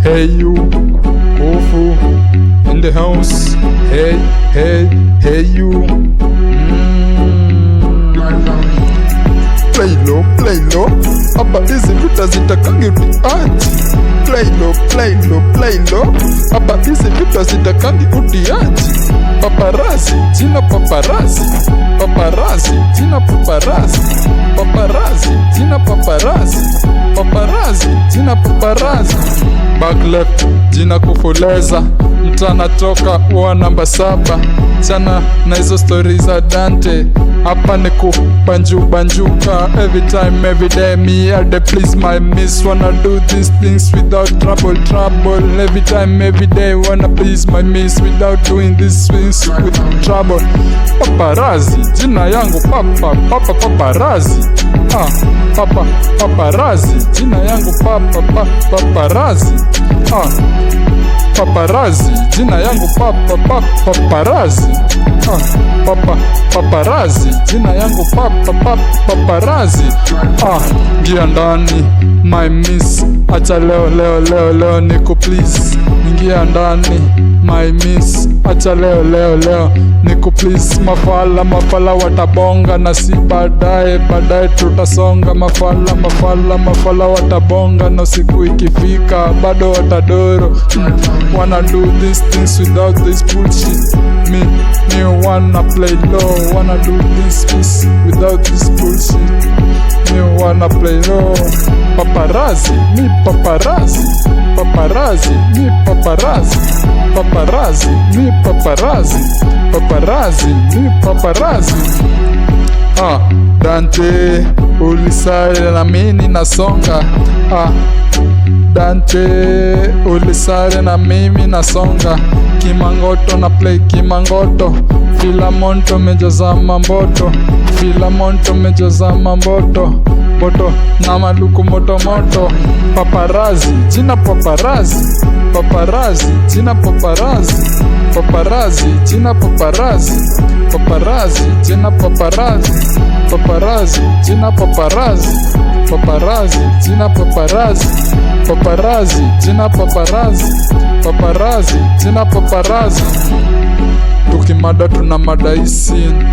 Hey you, Kofu in the house. Hey, hey, hey you. Play low. Hapa hizi vita zitakangi utiaji. Play low. Hapa hizi vita zitakangi utiaji. Paparazzi, jina paparazzi. Paparazzi, jina paparazzi. Paparazzi, jina paparazzi. Paparazzi, jina paparazzi. Back left, jina kufuleza. Mtana toka wa namba 7. Chana na hizo stories za Dante. Hapa ni kubanjuka. Every time, every day, me I dey please my miss. Wanna do these things without trouble. Every time, every day, wanna please my miss without doing these things with trouble. Paparazzi, jina yangu papa paparazzi. Paparazzi, jina yangu paparazzi. Paparazzi, jina yangu paparazzi. Paparazzi, jina yangu paparazzi. Ingia ndani my miss, acha leo niku please. Ingia ndani my miss, acha leo niku please. Mafala watabonga na si baadaye tutasonga. Mafala watabonga na siku ikifika bado watadoro. Wanna do these things without this bullshit. Me wanna play low. Wanna do this piece without this bullshit. Me wanna play low. Paparazzi, me paparazzi. Paparazzi, me paparazzi. Paparazzi, me paparazzi. Paparazzi, me paparazzi. Dante ulisare na mimi nasonga. Dante ulisare na mimi nasonga. Kimangoto na play kimangoto. Filamonto mejazama mboto. Filamonto mejazama mboto. Boto na maluku moto. Paparazzi, jina paparazzi. Paparazzi, jina paparazzi. Paparazzi, jina paparazzi. Paparazzi, jina paparazzi. Paparazzi, jina paparazzi. Paparazzi, jina paparazzi. Paparazzi, jina paparazzi. Paparazzi, jina paparazzi. Tukimada tuna mada hii scene.